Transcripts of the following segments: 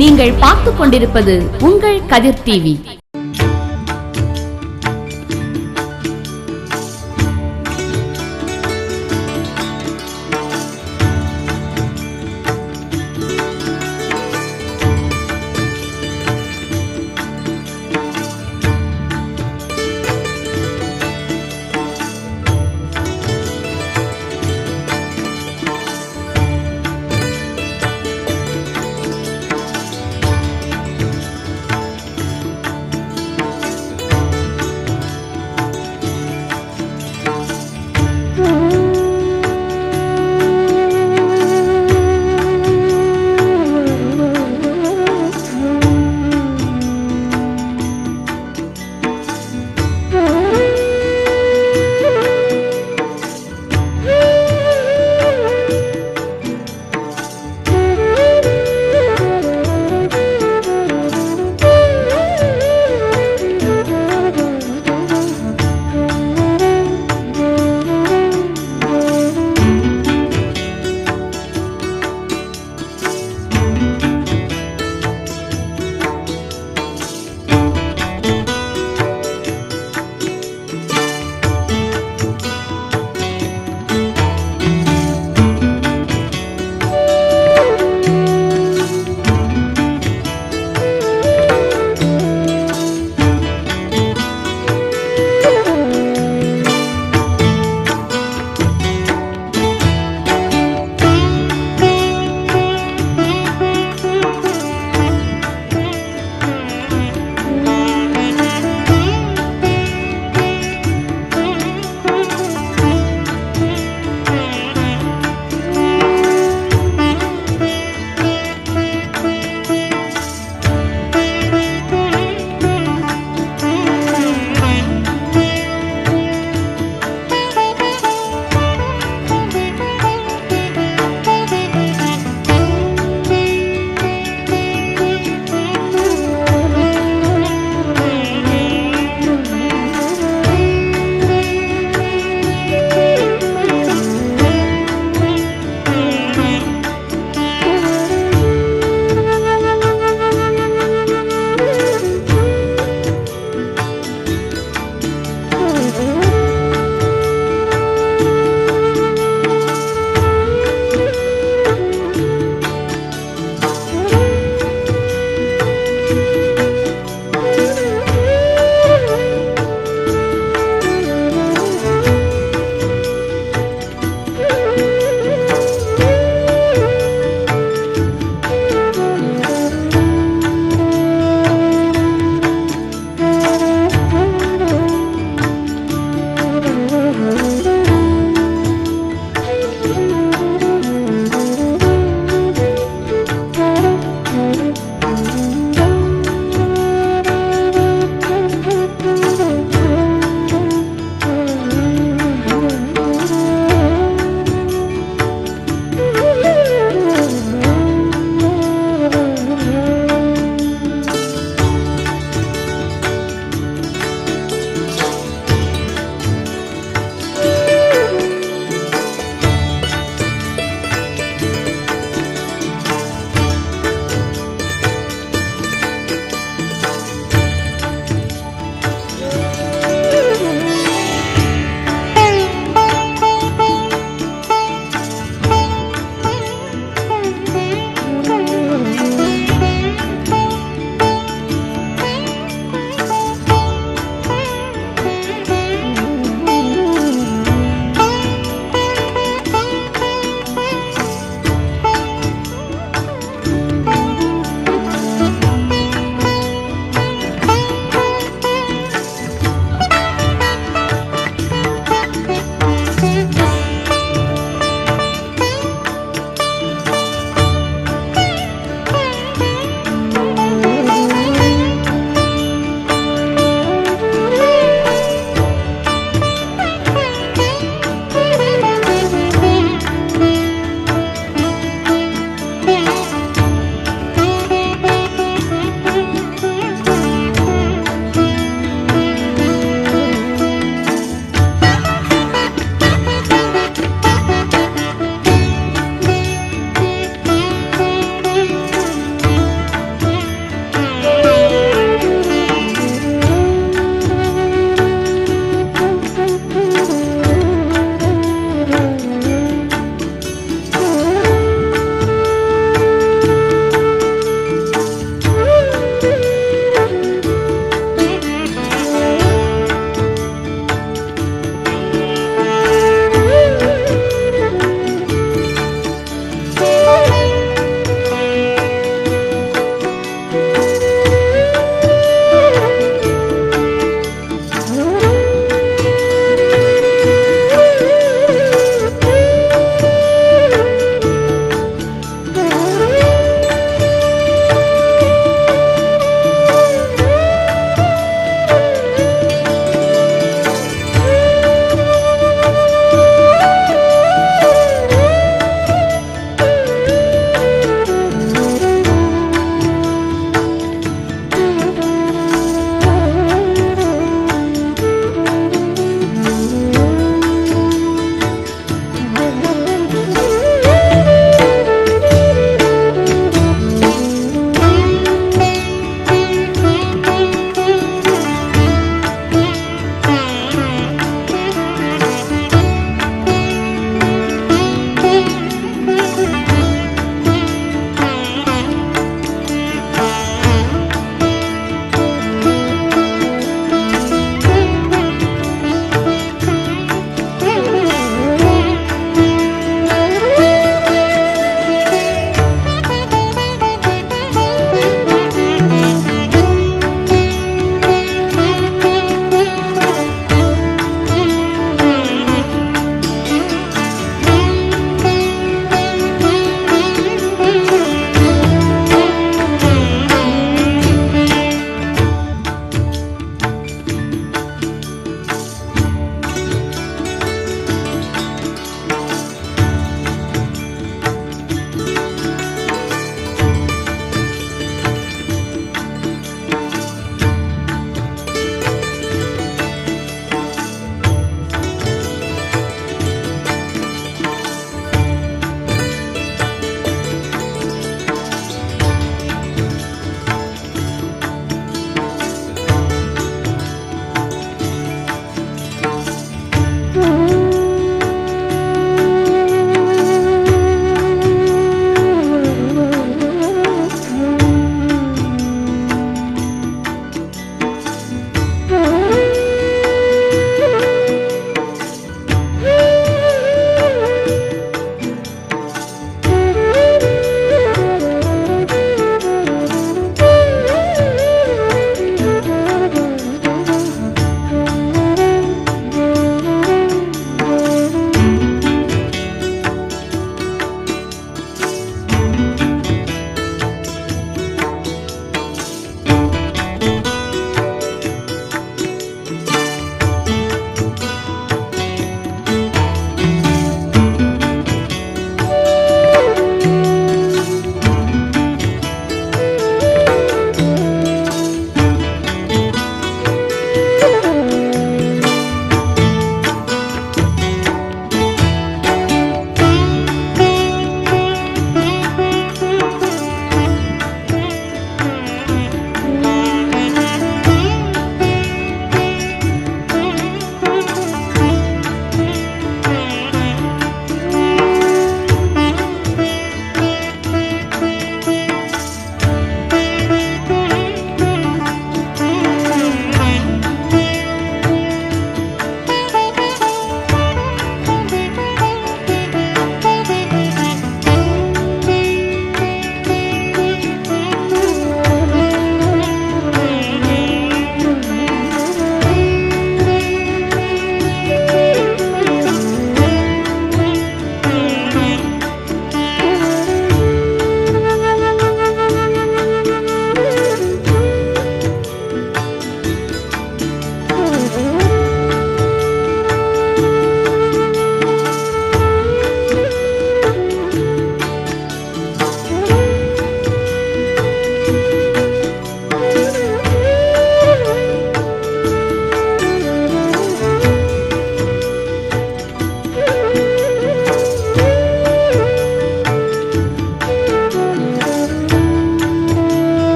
நீங்கள் பார்த்துக் கொண்டிருப்பது உங்கள் கதிர் TV.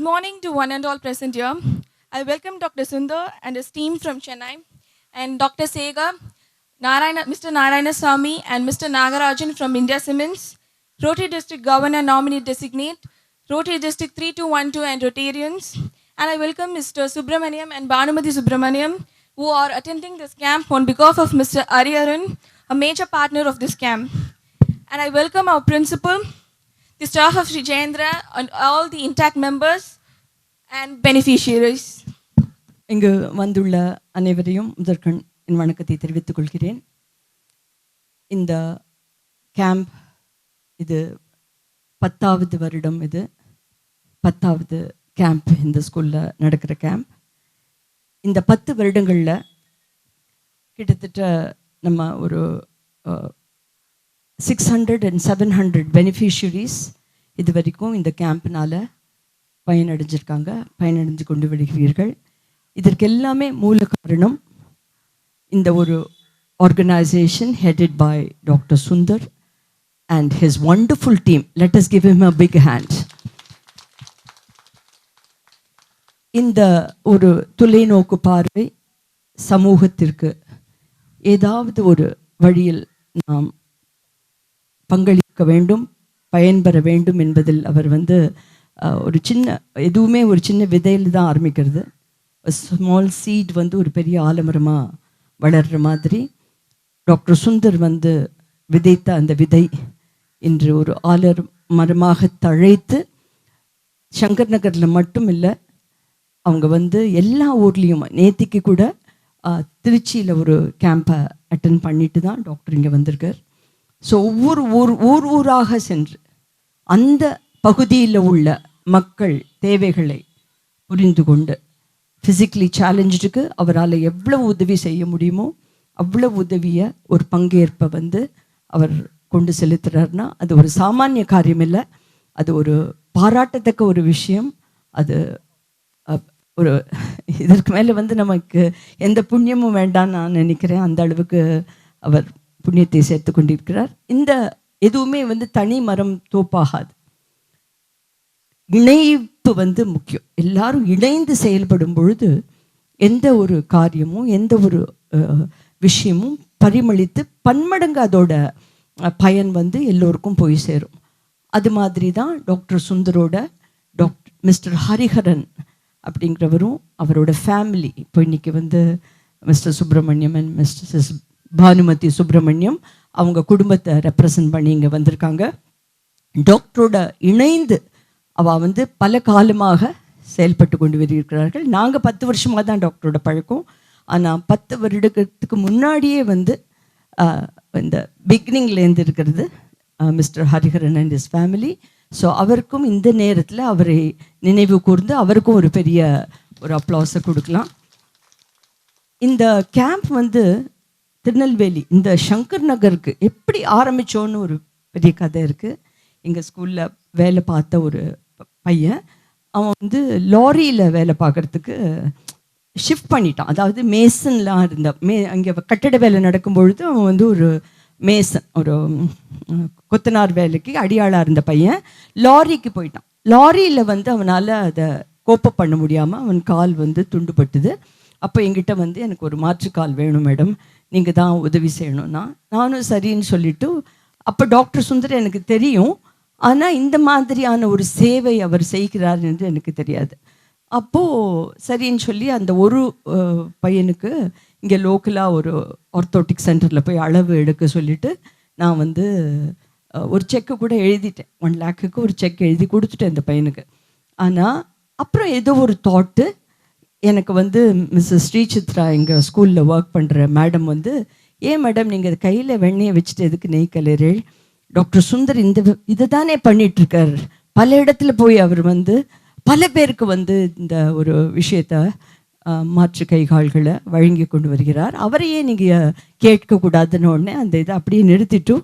morning to one and all present here. I welcome Dr. Sundar and his team from Chennai and Dr. Sega, Mr. Narayana Swamy and Mr. Nagarajan from India Cements, Rotary District Governor Nominee Designate, Rotary District 3212 and Rotarians. And I welcome Mr. Subramaniam and Bhanumati Subramaniam who are attending this camp on behalf of Mr. Ariharan, a major partner of this camp. And I welcome our principal, the staff of Sri Jayendra and all the intact members and beneficiaries. இங்கு வந்துள்ள அனைவரையும் முதற்கண் என் வணக்கத்தை தெரிவித்துக் கொள்கிறேன். இந்த camp இது 10வது வருடம், இது 10வது கேம்ப் இந்த ஸ்கூலில் நடக்கிற கேம்ப். இந்த 10 வருடங்களில் கிட்டத்தட்ட நம்ம ஒரு 600 and 700 பெனிஃபிஷியரிஸ் இது வரைக்கும் இந்த கேம்ப்னால் பயனடைஞ்சு கொண்டு வருகிறீர்கள். இதற்கு எல்லாமே மூல காரணம் இந்த ஒரு organisation headed by doctor Sundar and his wonderful team. Let us give him a big hand. இந்த ஒரு தொலைநோக்கு பார்வை சமூகத்திற்கு ஏதாவது ஒரு வழியில் நாம் பங்களிக்க வேண்டும், பயன்பெற வேண்டும் என்பதில் அவர் ஒரு சின்ன எதுவுமே ஒரு சின்ன விதையில் தான் ஆரம்பிக்கிறது. ஸ்மால் சீட் ஒரு பெரிய ஆலமரமாக வளர்கிற மாதிரி டாக்டர் சுந்தர் விதைத்த அந்த விதை இன்று ஒரு ஆலமரமாக தழைத்து சங்கர் நகரில் மட்டும் இல்லை, அவங்க எல்லா ஊர்லேயும் நேத்திக்கு கூட திருச்சியில் ஒரு கேம்பை அட்டன் பண்ணிட்டு தான் டாக்டர் இங்கே வந்திருக்கார். ஸோ ஒவ்வொரு ஊராக சென்று அந்த பகுதியில் உள்ள மக்கள் தேவைகளை புரிந்து கொண்டு ஃபிசிக்கலி சேலஞ்சுக்கு அவரால் எவ்வளவு உதவி செய்ய முடியுமோ அவ்வளவு உதவியை ஒரு பங்கேற்பை அவர் கொண்டு செலுத்துகிறார்னா அது ஒரு சாமானிய காரியம் இல்லை, அது ஒரு பாராட்டத்தக்க ஒரு விஷயம். அது ஒரு இதற்கு மேலே நமக்கு எந்த புண்ணியமும் வேண்டாம்னு நான் நினைக்கிறேன். அந்த அளவுக்கு அவர் புண்ணியத்தை சேர்த்து கொண்டிருக்கிறார். இந்த எதுவுமே தனி மரம் தோப்பாகாது, இணைப்பு முக்கியம். எல்லாரும் இணைந்து செயல்படும் பொழுது எந்த ஒரு காரியமும் எந்த ஒரு விஷயமும் பரிமளித்து பன்மடங்கு அதோட பயன் எல்லோருக்கும் போய் சேரும். அது மாதிரி தான் டாக்டர் சுந்தரோட மிஸ்டர் ஹரிஹரன் அப்படிங்கிறவரும் அவரோட ஃபேமிலி இப்போ இன்னைக்கு mister Subramaniam and mister Bhanumathi Subramaniam அவங்க குடும்பத்தை ரெப்ரசன்ட் பண்ணி இங்கே வந்திருக்காங்க. டாக்டரோட இணைந்து அவள் பல காலமாக செயல்பட்டு கொண்டு வருகிறார்கள். நாங்கள் 10 வருஷமாக தான் டாக்டரோட பழக்கம். ஆனால் 10 வருடத்துக்கு முன்னாடியே இந்த பிகினிங்லேருந்து இருக்கிறது mister Hariharan and is family. So அவருக்கும் இந்த நேரத்தில் அவரை நினைவு கூர்ந்து அவருக்கும் ஒரு பெரிய ஒரு அப்ளாஸை கொடுக்கலாம். இந்த கேம்ப் திருநெல்வேலி இந்த சங்கர் நகருக்கு எப்படி ஆரம்பித்தோன்னு ஒரு பெரிய கதை இருக்குது. எங்கள் ஸ்கூலில் வேலை பார்த்த ஒரு பையன், அவன் லாரியில் வேலை பார்க்குறதுக்கு ஷிஃப்ட் பண்ணிட்டான். அதாவது மேசன்லாம் இருந்த அங்கே கட்டட வேலை நடக்கும்பொழுது அவன் ஒரு மேசன், ஒரு கொத்தனார் வேலைக்கு அடியாளாக இருந்த பையன் லாரிக்கு போயிட்டான். லாரியில் அவனால் அதை கோப்பப் பண்ண முடியாமல் அவன் கால் துண்டுபட்டுது. அப்போ என்கிட்ட எனக்கு ஒரு மாற்றுக்கால் வேணும் மேடம், நீங்கள் தான் உதவி செய்யணும்னா நானும் சரின்னு சொல்லிவிட்டு, அப்போ டாக்டர் சுந்தர் எனக்கு தெரியும், ஆனால் இந்த மாதிரியான ஒரு சேவை அவர் செய்கிறார் என்று எனக்கு தெரியாது. அப்போது சரின்னு சொல்லி அந்த ஒரு பையனுக்கு இங்கே லோக்கலாக ஒரு ஆர்த்தோட்டிக் சென்டரில் போய் அளவு எடுக்க சொல்லிவிட்டு நான் ஒரு செக்கு கூட எழுதிட்டேன். 1 lakhக்கு ஒரு செக் எழுதி கொடுத்துட்டேன் இந்த பையனுக்கு. ஆனால் அப்புறம் ஏதோ ஒரு தாட்டு எனக்கு மிஸ்ஸஸ் ஸ்ரீசித்ரா எங்கள் ஸ்கூலில் ஒர்க் பண்ணுற மேடம் ஏன் மேடம் நீங்கள் கையில் வெண்ணெயை வச்சுட்டு எதுக்கு நெய் கலரே, டாக்டர் சுந்தர் இதை தானே பண்ணிகிட்ருக்கார், பல இடத்துல போய் அவர் பல பேருக்கு இந்த ஒரு விஷயத்த மாற்று கைகால்களை வழங்கி கொண்டு வருகிறார், அவரையே நீங்கள் கேட்கக்கூடாதுன்னு உடனே அந்த இதை அப்படியே நிறுத்திட்டு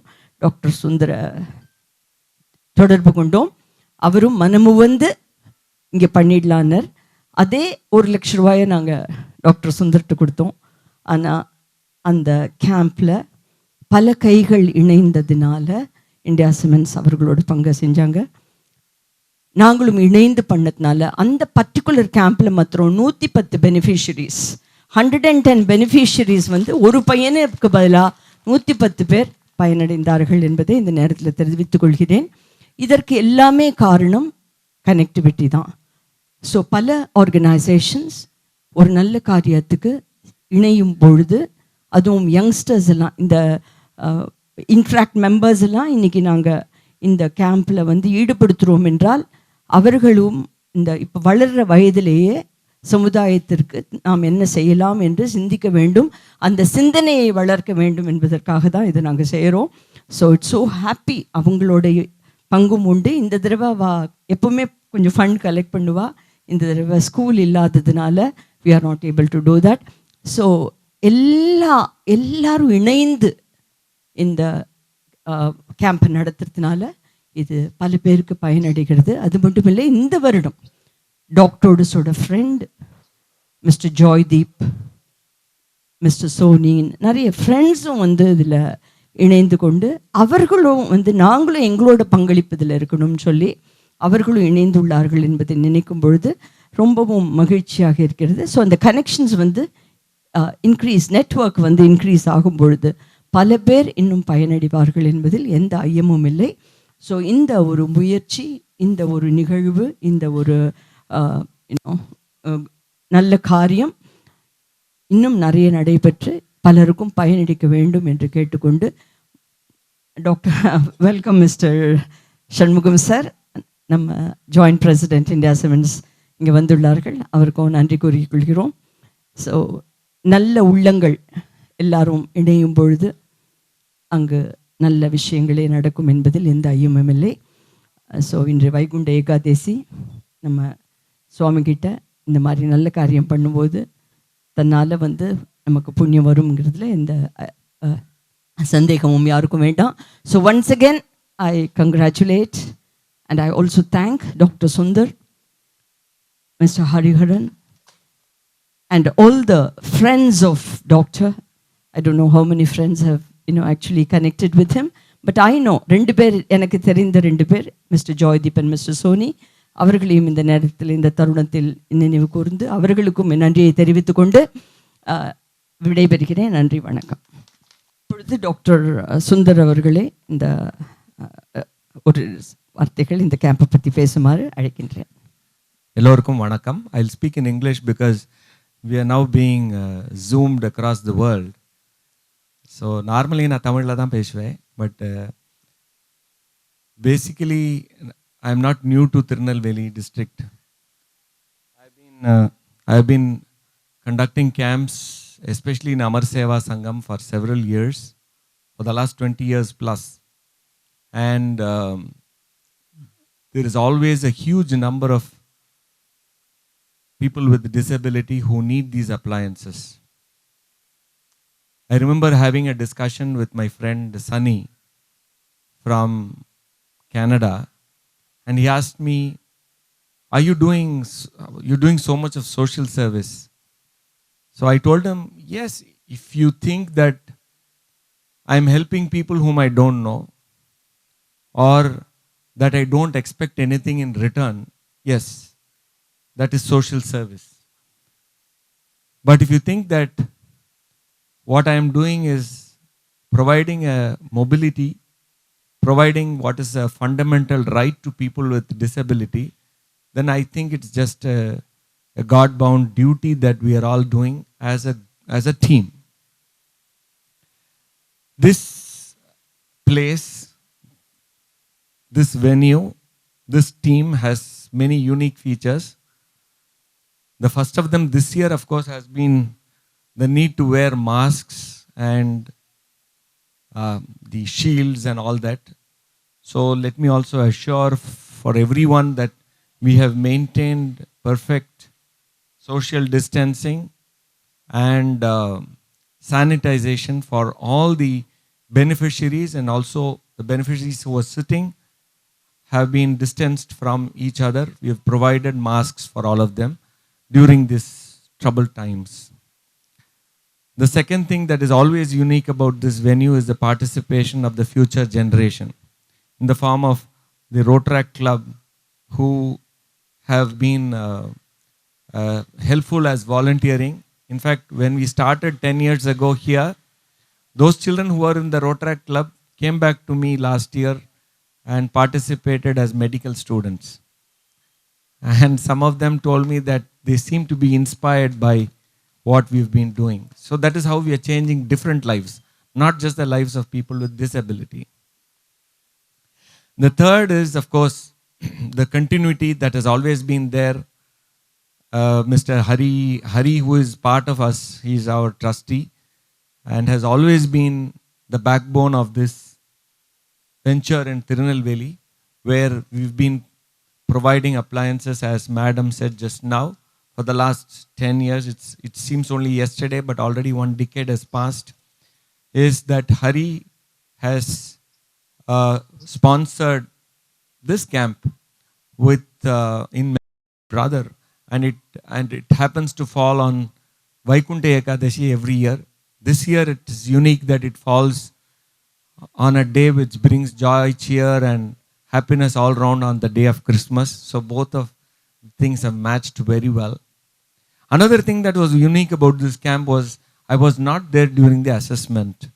டாக்டர் சுந்தரை தொடர்பு கொண்டோம். அவரும் மனமு இங்கே பண்ணிடலான்னர். அதே 1 லட்ச ரூபாயை நாங்கள் டாக்டர் சுந்தர்கிட்ட கொடுத்தோம். ஆனால் அந்த கேம்பில் பல கைகள் இணைந்ததுனால இந்தியா சிமெண்ட்ஸ் அவர்களோட பங்கை செஞ்சாங்க. நாங்களும் இணைந்து பண்ணதுனால அந்த பர்டிகுலர் கேம்பில் மாத்திரம் 110 பெனிஃபிஷரிஸ், 110 பெனிஃபிஷரிஸ் வந்து ஒரு பையனுக்கு பதிலாக 110 பேர் பயனடைந்தார்கள் என்பதை இந்த நேரத்தில் தெரிவித்துக் கொள்கிறேன். இதற்கு எல்லாமே காரணம் கனெக்டிவிட்டி தான். ஸோ பல ஆர்கனைசேஷன்ஸ் ஒரு நல்ல காரியத்துக்கு இணையும் பொழுது, அதுவும் யங்ஸ்டர்ஸ் எல்லாம், இந்த இன்ட்ராக்ட் மெம்பர்ஸ் எல்லாம் இன்றைக்கி நாங்கள் இந்த கேம்பில் வந்து ஈடுபடுத்துகிறோம் என்றால், அவர்களும் இந்த இப்போ வளர்கிற வயதிலேயே சமுதாயத்திற்கு நாம் என்ன செய்யலாம் என்று சிந்திக்க வேண்டும், அந்த சிந்தனையை வளர்க்க வேண்டும் என்பதற்காக தான் இதை நாங்கள் செய்கிறோம். So it's so happy. அவங்களுடைய பங்கும் உண்டு. இந்த தடவை எப்போவுமே கொஞ்சம் ஃபண்ட் கலெக்ட் பண்ணுவா. இந்த தடவை ஸ்கூல் இல்லாததுனால we are not able to do that. So எல்லாரும் இணைந்து இந்த கேம்ப் நடத்துறதுனால இது பல பேருக்கு பயனடைகிறது. அது மட்டும் இல்லை, இந்த வருடம் டாக்டர்ஸோட friend mister Joydeep, mister Soni, நிறைய ஃப்ரெண்ட்ஸும் வந்து இதில் இணைந்து கொண்டு அவர்களும் வந்து நாங்களும் எங்களோட பங்களிப்பு இதில் இருக்கணும்னு சொல்லி அவர்களும் இணைந்துள்ளார்கள் என்பதை நினைக்கும் பொழுது ரொம்பவும் மகிழ்ச்சியாக இருக்கிறது. ஸோ அந்த கனெக்ஷன்ஸ் வந்து இன்க்ரீஸ், நெட்வொர்க் வந்து இன்க்ரீஸ் ஆகும் பொழுது பல பேர் இன்னும் பயனடைவார்கள் என்பதில் எந்த ஐயமும் இல்லை. ஸோ இந்த ஒரு முயற்சி, இந்த ஒரு நிகழ்வு, இந்த ஒரு நல்ல காரியம் இன்னும் நிறைய நடைபெற்று பலருக்கும் பயனளிக்க வேண்டும் என்று கேட்டுக்கொண்டு, doctor welcome mister Shanmugam sir, நம்ம ஜாயிண்ட் பிரசிடென்ட் இந்தியா சிமெண்ட்ஸ் இங்கே வந்துள்ளார்கள். அவருக்கும் நன்றி கூறிக்கொள்கிறோம். ஸோ நல்ல உள்ளங்கள் எல்லாரும் இணையும் பொழுது அங்கு நல்ல விஷயங்களே நடக்கும் என்பதில் எந்த ஐயமும் இல்லை. ஸோ இன்று வைகுண்ட ஏகாதேசி, நம்ம சுவாமிகிட்ட இந்த மாதிரி நல்ல காரியம் பண்ணும்போது தன்னால் வந்து நமக்கு புண்ணியம் வருங்கிறதுல எந்த சந்தேகமும் யாருக்கும் வேண்டாம். So once again I congratulate and I also thank Dr. Sundar, Mr. Hariharan, and all the friends of Doctor. I don't know how many friends have actually connected with him, but I know ரெண்டு பேர், எனக்கு தெரிந்த ரெண்டு பேர், mister Joydeep and mister Soni, அவர்களையும் இந்த நேரத்தில் இந்த தருணத்தில் நினைவு கூர்ந்து அவர்களுக்கும் நன்றியை தெரிவித்துக் கொண்டு விடைபெறுகிறேன். நன்றி, வணக்கம். இப்பொழுது டாக்டர் சுந்தர் அவர்களே இந்த ஒரு வார்த்தைகள் இந்த கேம்பை பற்றி பேசுமாறு அழைக்கின்றேன். எல்லோருக்கும் வணக்கம். I'll speak in English because we are now being zoomed across the world. So normally நான் தமிழில் தான் பேசுவேன், but basically I'm not new to Tirunelveli district. I've been conducting camps, especially in Amar Seva Sangam, for several years, for the last 20 years plus. And there is always a huge number of people with disability who need these appliances. I remember having a discussion with my friend Sunny from Canada, and he asked me, are you doing so much of social service? So I told him, yes, if you think that I'm helping people whom I don't know, or that I don't expect anything in return, yes, that is social service. But if you think that what I am doing is providing a mobility, providing what is a fundamental right to people with disability, then I think it's just a God-bound duty that we are all doing as a team. This place, this venue, this team has many unique features. The first of them this year, of course, has been the need to wear masks and the shields and all that. So let me also assure for everyone that we have maintained perfect social distancing and sanitization for all the beneficiaries, and also the beneficiaries who are sitting have been distanced from each other. We have provided masks for all of them during these troubled times. The second thing that is always unique about this venue is the participation of the future generation in the form of the Rotaract Club who have been helpful as volunteering. In fact, when we started 10 years ago here, those children who were in the Rotaract Club came back to me last year and participated as medical students. And some of them told me that they seem to be inspired by what we've been doing. So that is how we are changing different lives, not just the lives of people with disability. The third is, of course, the continuity that has always been there. Mr. Hari, who is part of us, he is our trustee and has always been the backbone of this venture in Tirunelveli, where we've been providing appliances, as Madam said just now, for the last 10 years. It seems only yesterday, but already 1 decade has passed. Is that Hari has sponsored this camp with in brother, and it happens to fall on Vaikunta Ekadashi every year. This year it is unique that it falls on a day which brings joy, cheer, and happiness all round on the day of Christmas. So both of things have matched very well. Another thing that was unique about this camp was I was not there during the assessment.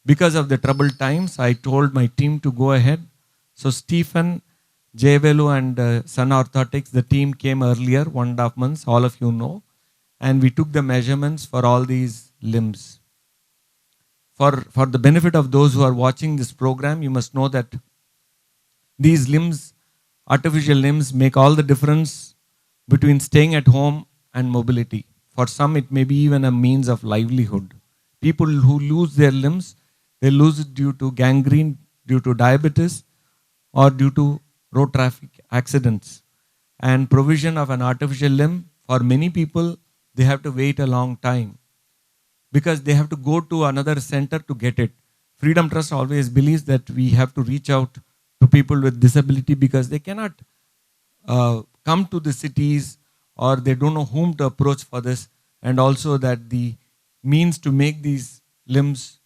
Because of the troubled times, I told my team to go ahead. So Stephen, Jevelu and Sun Orthotics, the team came earlier, 1.5 months, all of you know. And we took the measurements for all these limbs. For the benefit of those who are watching this program, you must know that these limbs, artificial limbs, make all the difference between staying at home and mobility. For some, it may be even a means of livelihood. People who lose their limbs, they lose it due to gangrene, due to diabetes, or due to road traffic accidents. And provision of an artificial limb, for many people, they have to wait a long time because they have to go to another center to get it. Freedom Trust always believes that we have to reach out to people with disability because they cannot come to the cities, or they don't know whom to approach for this, and also that the means to make these limbs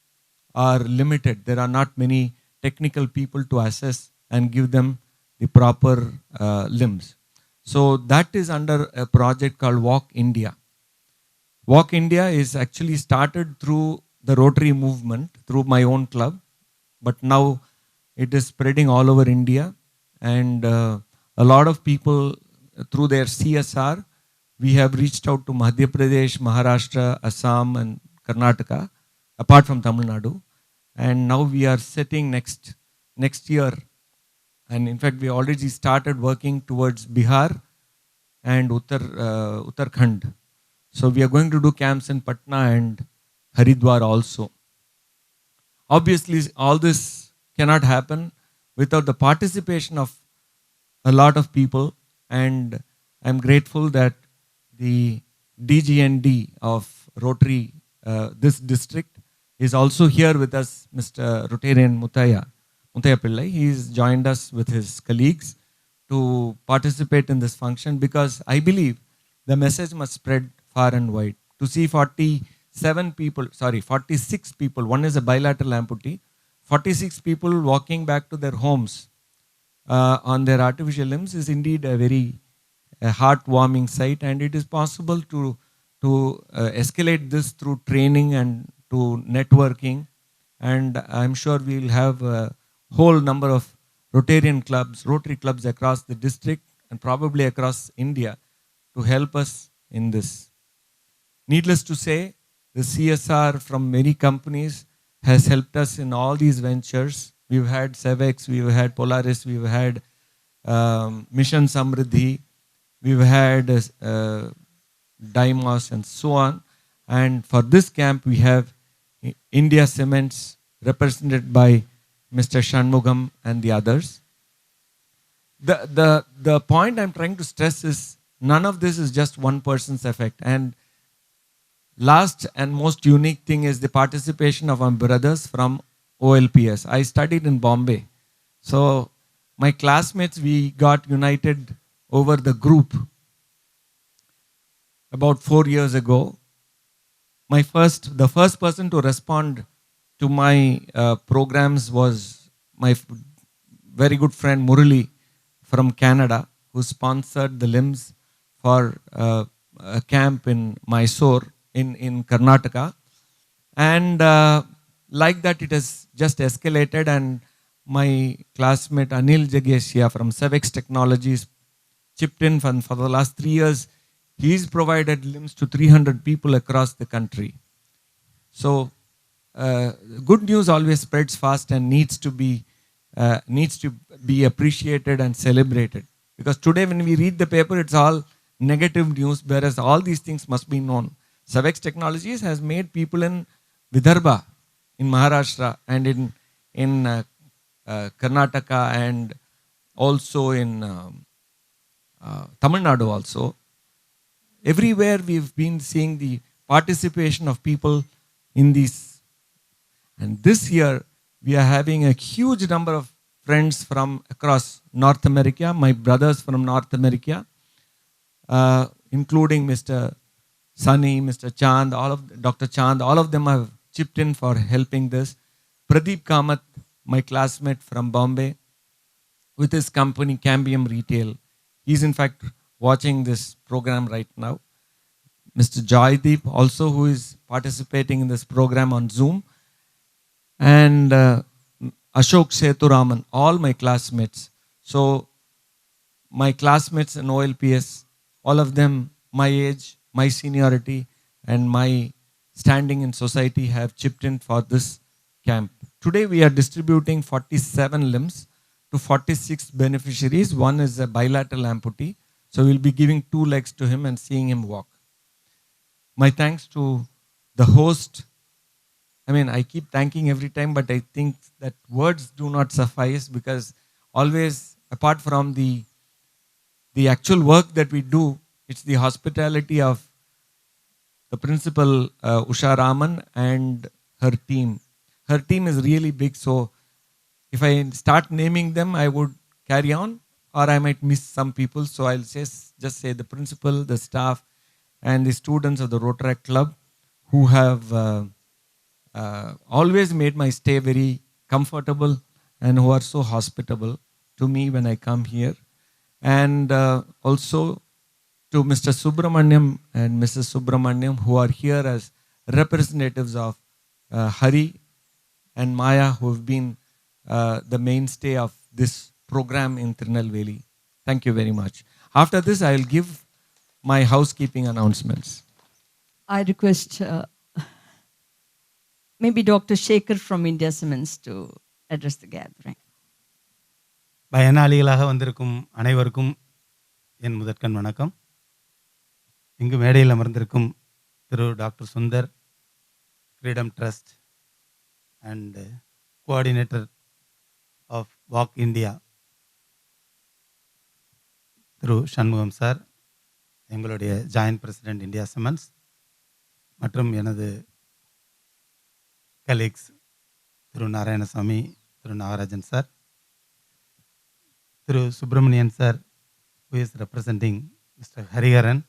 are limited. There are not many technical people to assess and give them the proper limbs. So that is under a project called Walk India. Walk India is actually started through the Rotary movement, through my own club, but now it is spreading all over India, and a lot of people through their CSR, we have reached out to Madhya Pradesh, Maharashtra, Assam and Karnataka, apart from Tamil Nadu. And now we are setting next year, and in fact we already started working towards Bihar and Uttarakhand. So we are going to do camps in Patna and Haridwar also. Obviously, all this cannot happen without the participation of a lot of people, and I'm grateful that the DGND of Rotary, this district, is also here with us, Mr. Rotarian Muthaiya Pillai. He's joined us with his colleagues to participate in this function because I believe the message must spread far and wide. To see 46 people, one is a bilateral amputee, 46 people walking back to their homes on their artificial limbs is indeed a very heartwarming sight, and it is possible to escalate this through training and to networking, and I'm sure we'll have a whole number of Rotarian clubs, Rotary clubs across the district and probably across India to help us in this. Needless to say, the CSR from many companies has helped us in all these ventures. We've had Cevex, we've had Polaris, we've had Mission Samriddhi, we've had Dymos and so on. And for this camp, we have India Cements represented by Mr. Shanmugam and the others. The point I'm trying to stress is none of this is just one person's effect. And last and most unique thing is the participation of our brothers from OLPS. I studied in Bombay. So my classmates, we got united over the group about 4 years ago. The first person to respond to my programs was my very good friend Murali from Canada, who sponsored the limbs for a camp in Mysore in Karnataka. And like that, it has just escalated, and my classmate Anil Jageshia from Cevex Technologies chipped in for the last 3 years. He's provided limbs to 300 people across the country. So good news always spreads fast and needs to be appreciated and celebrated. Because today when we read the paper, it's all negative news, whereas all these things must be known. Cevex Technologies has made people in Vidarbha, in Maharashtra, and in Karnataka, and also in Tamil Nadu also. Everywhere we've been seeing the participation of people in these. And this year, we are having a huge number of friends from across North America, my brothers from North America, including Mr. Sunny, Mr. Chand, Dr. Chand, all of them have chipped in for helping this. Pradeep Kamath, my classmate from Bombay, with his company Cambium Retail. He's in fact watching this program right now. Mr. Joydeep also, who is participating in this program on Zoom. And Ashok Seturaman, all my classmates. So my classmates in OLPS, all of them my age, my seniority, and my standing in society have chipped in for this camp. Today we are distributing 47 limbs to 46 beneficiaries. One is a bilateral amputee. So we'll be giving 2 legs to him and seeing him walk. My thanks to the host. I mean, I keep thanking every time, but I think that words do not suffice, because always, apart from the actual work that we do, it's the hospitality of the principal, Usha Raman, and her team. Her team is really big, so if I start naming them, I would carry on, or I might miss some people. So I'll just say the principal, the staff, and the students of the Rotaract Club, who have always made my stay very comfortable and who are so hospitable to me when I come here. And also to Mr. Subramaniam and Mrs. Subramaniam, who are here as representatives of Hari and Maya, who have been the mainstay of this program in Tirunelveli. Thank you very much. After this, I will give my housekeeping announcements. I request maybe Dr. Shekhar from India Siemens to address the gathering. பயனாளிகளாக வந்திருக்கும் அனைவருக்கும் என் முதற்கண் வணக்கம். இங்கு மேடையில் அமர்ந்திருக்கும் திரு doctor Sundar, freedom trust and coordinator of walk India திரு Shanmugam sir, எங்களுடைய ஜாயின்ட் பிரசிடென்ட் இந்தியா சிமெண்ட்ஸ், மற்றும் எனது கலீக்ஸ் திரு நாராயணசாமி, திரு நாகராஜன் சார், திரு Subramanian sir, who is representing mister Hariharan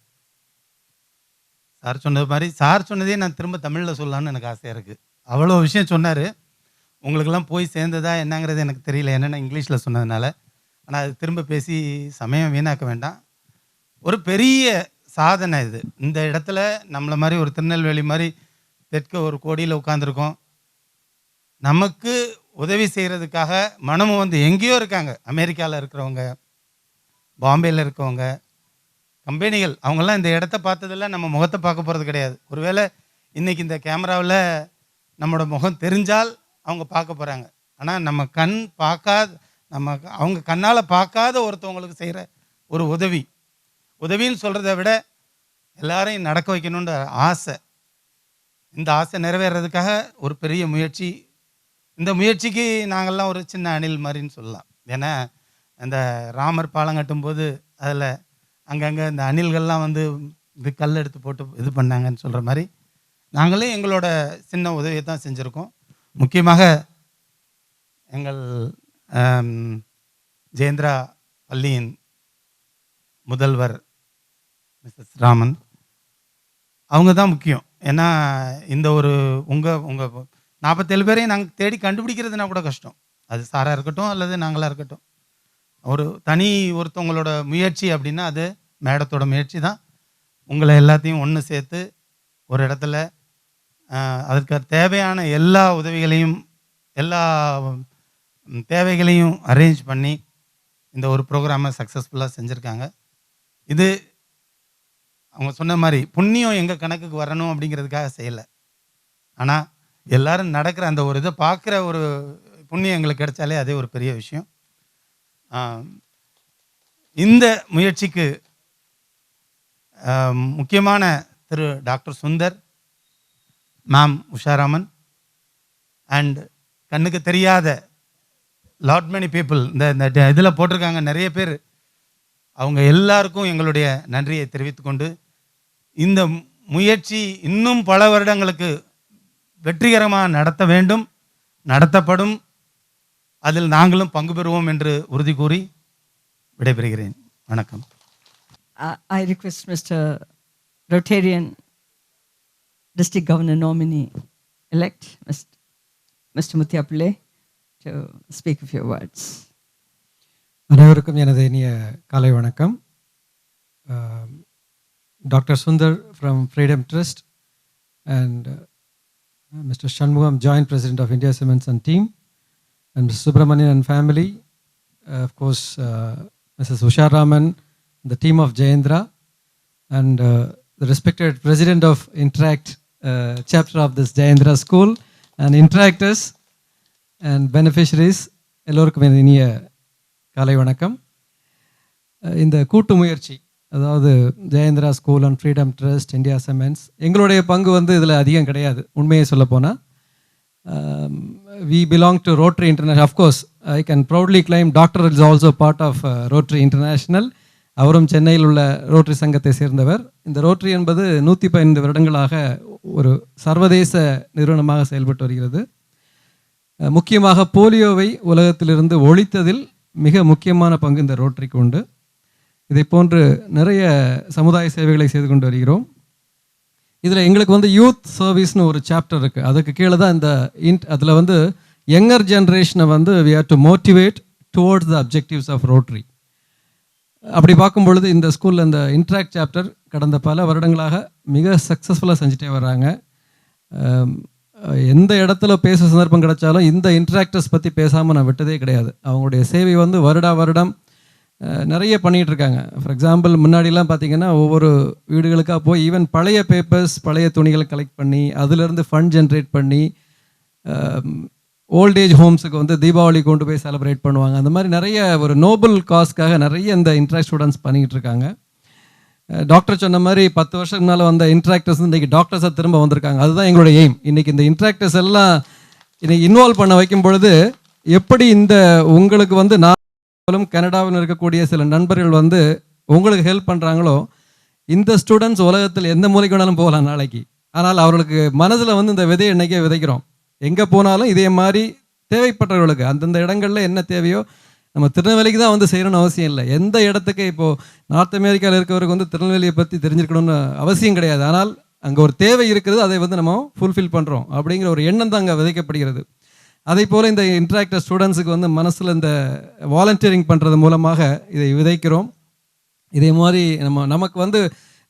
sir. சொன்னது மாதிரி சார் சொன்னதே நான் திரும்ப தமிழில் சொல்லலான்னு எனக்கு ஆசையாக இருக்குது. அவ்வளோ விஷயம் சொன்னார். உங்களுக்கெல்லாம் போய் சேர்ந்ததா என்னங்கிறது எனக்கு தெரியல, என்னென்ன இங்கிலீஷில் சொன்னதுனால. ஆனால் அது திரும்ப பேசி சமயம் வீணாக்க வேண்டாம். ஒரு பெரிய சாதனை இது. இந்த இடத்துல நம்மளை மாதிரி ஒரு திருநெல்வேலி மாதிரி தெற்க ஒரு கோடியில் உட்காந்துருக்கோம். நமக்கு உதவி செய்கிறதுக்காக மனமும் வந்து எங்கேயோ இருக்காங்க. அமெரிக்காவில் இருக்கிறவங்க, பாம்பேயில் இருக்கவங்க, கம்பெனிகள், அவங்கெல்லாம் இந்த இடத்த பார்த்ததில்ல, நம்ம முகத்தை பார்க்க போகிறது கிடையாது. ஒருவேளை இன்றைக்கி இந்த கேமராவில் நம்மளோட முகம் தெரிஞ்சால் அவங்க பார்க்க போகிறாங்க. ஆனால் நம்ம கண் பார்க்காத, அவங்க கண்ணால் பார்க்காத ஒருத்தவங்களுக்கு செய்கிற ஒரு உதவின்னு சொல்கிறத விட எல்லாரையும் நடக்க வைக்கணுன்ற ஆசை, இந்த ஆசை நிறைவேறதுக்காக ஒரு பெரிய முயற்சி. இந்த முயற்சிக்கு நாங்கள்லாம் ஒரு சின்ன அணில் மாதிரின்னு சொல்லலாம். ஏன்னா அந்த ராமர் பாலம் கட்டும்போது அதில் அங்கங்கே இந்த அணில்கள்லாம் வந்து இது கல் எடுத்து போட்டு இது பண்ணாங்கன்னு சொல்கிற மாதிரி நாங்களே எங்களோட சின்ன உதவியை தான் செஞ்சுருக்கோம். முக்கியமாக எங்கள் ஜெயந்திரா பள்ளியின் முதல்வர் மிஸ்ஸஸ் ராமன், அவங்க தான் முக்கியம். ஏன்னா இந்த ஒரு உங்கள் 47 பேரையும் நாங்கள் தேடி கண்டுபிடிக்கிறதுனா கூட கஷ்டம். அது சாராக இருக்கட்டும் அல்லது நாங்களாக இருக்கட்டும். ஒரு தனி ஒருத்தவங்களோட முயற்சி அப்படின்னா அது மேடத்தோட முயற்சி தான். உங்களை எல்லாத்தையும் ஒன்று சேர்த்து ஒரு இடத்துல அதற்கு தேவையான எல்லா உதவிகளையும் எல்லா தேவைகளையும் அரேஞ்ச் பண்ணி இந்த ஒரு ப்ரோக்ராமை சக்ஸஸ்ஃபுல்லாக செஞ்சுருக்காங்க. இது அவங்க சொன்ன மாதிரி புண்ணியம் எங்கள் கணக்குக்கு வரணும் அப்படிங்கிறதுக்காக செய்யலை. ஆனால் எல்லாரும் நடக்கிற அந்த ஒரு இதை பார்க்குற ஒரு புண்ணியம் எங்களுக்கு கிடைச்சாலே அதே ஒரு பெரிய விஷயம். இந்த முயற்சிக்கு முக்கியமான திரு டாக்டர் சுந்தர், மேம் உஷாராமன் அண்ட் கண்ணுக்கு தெரியாத லாட் மெனி பீப்புள் இந்த இதில் போட்டிருக்காங்க நிறைய பேர். அவங்க எல்லாருக்கும் எங்களுடைய நன்றியை தெரிவித்துக்கொண்டு இந்த முயற்சி இன்னும் பல வருடங்களுக்கு வெற்றிகரமாக நடத்த வேண்டும், நடத்தப்படும், அதில் நாங்களும் பங்கு பெறுவோம் என்று உறுதி கூறி விடைபெறுகிறேன். வணக்கம். I request Mr. Rotarian District Governor nominee elect Mr. Muthiapule to speak a few words. அனைவருக்கும் எனது இனிய காலை வணக்கம். Doctor Sundar from Freedom Trust and Mr. Shanmugam, Joint President of India Cements and team, and Mr. Subramanian and family, of course Mrs. Usha Raman, the team of Jayendra, and the respected President of Interact chapter of this Jayendra school, and Interactors and beneficiaries, எல்லோருக்கும் எனது இனிய காலை வணக்கம். இந்த கூட்டு முயற்சி, அதாவது Jayendra school and freedom trust, India cements, எங்களுடைய பங்கு வந்து இதில் அதிகம் கிடையாது. உண்மையை சொல்ல போனால் we belong to Rotary International. Of course, I can proudly claim Doctor is also part of Rotary International. அவரும் சென்னையில் உள்ள ரோட்டரி சங்கத்தை சேர்ந்தவர். இந்த ரோட்டரி என்பது 115 வருடங்களாக ஒரு சர்வதேச நிறுவனமாக செயல்பட்டு வருகிறது. முக்கியமாக போலியோவை உலகத்திலிருந்து ஒழித்ததில் மிக முக்கியமான பங்கு இந்த ரோட்டரிக்கு உண்டு. இதை போன்று நிறைய சமுதாய சேவைகளை செய்து கொண்டு வருகிறோம். இதில் எங்களுக்கு வந்து யூத் சர்வீஸ்னு ஒரு சாப்டர் இருக்குது. அதுக்கு கீழே தான் இந்த அதில் வந்து யங்கர் ஜென்ரேஷனை வந்து we have to motivate towards the objectives of Rotary. அப்படி பார்க்கும் பொழுது இந்த ஸ்கூலில் இந்த இன்ட்ராக்ட் சாப்டர் கடந்த பல வருடங்களாக மிக சக்ஸஸ்ஃபுல்லாக செஞ்சுட்டே வர்றாங்க. எந்த இடத்துல பேச சந்தர்ப்பம் கிடைச்சாலும் இந்த இன்ட்ராக்டர்ஸ் பற்றி பேசாமல் நான் விட்டதே கிடையாது. அவங்களுடைய சேவை வந்து வருடம் நிறைய பண்ணிகிட்டு இருக்காங்க. ஃபார் எக்ஸாம்பிள், முன்னாடிலாம் பார்த்திங்கன்னா ஒவ்வொரு வீடுகளுக்காக போய் ஈவன் பழைய பேப்பர்ஸ், பழைய துணிகளை கலெக்ட் பண்ணி அதிலிருந்து ஃபண்ட் ஜென்ரேட் பண்ணி ஓல்டேஜ் ஹோம்ஸுக்கு வந்து தீபாவளி கொண்டு போய் செலிப்ரேட் பண்ணுவாங்க. அந்த மாதிரி நிறைய ஒரு நோபல் காஸ்க்காக நிறைய இந்த இன்ட்ராக்ட் ஸ்டூடெண்ட்ஸ் பண்ணிக்கிட்டு இருக்காங்க. டாக்டர் சொன்ன மாதிரி 10 வருஷத்துக்கு மேலே வந்த இன்ட்ராக்டர்ஸ் இன்றைக்கி டாக்டர்ஸாக திரும்ப வந்திருக்காங்க. அதுதான் எங்களுடைய எய்ம். இன்றைக்கி இந்த இன்ட்ராக்டர்ஸ் எல்லாம் இன்றைக்கி இன்வால்வ் பண்ண வைக்கும் பொழுது எப்படி இந்த உங்களுக்கு வந்து கனடாவில் இருக்கக்கூடிய சில நண்பர்கள் வந்து உங்களுக்கு ஹெல்ப் பண்ணுறாங்களோ, இந்த ஸ்டூடெண்ட்ஸ் உலகத்தில் எந்த மூலைக்கு வேணாலும் போகலாம் நாளைக்கு. ஆனால் அவர்களுக்கு மனசில் வந்து இந்த விதையை இன்றைக்கே விதைக்கிறோம். எங்கே போனாலும் இதே மாதிரி தேவைப்பட்டவர்களுக்கு அந்தந்த இடங்களில் என்ன தேவையோ, நம்ம திருநெல்வேலிக்கு தான் வந்து செய்யணும்னு அவசியம் இல்லை. எந்த இடத்துக்கு இப்போது நார்த் அமெரிக்காவில் இருக்கவருக்கு வந்து திருநெல்வேலியை பற்றி தெரிஞ்சிருக்கணும்னு அவசியம் கிடையாது. ஆனால் அங்கே ஒரு தேவை இருக்கிறது, அதை வந்து நம்ம ஃபுல்ஃபில் பண்ணுறோம் அப்படிங்கிற ஒரு எண்ணம் தான் அங்கே விதைக்கப்படுகிறது. அதே போல் இந்த இன்ட்ராக்டர் ஸ்டூடெண்ட்ஸுக்கு வந்து மனசில் இந்த வாலண்டியரிங் பண்ணுறது மூலமாக இதை விதைக்கிறோம். இதே மாதிரி நமக்கு வந்து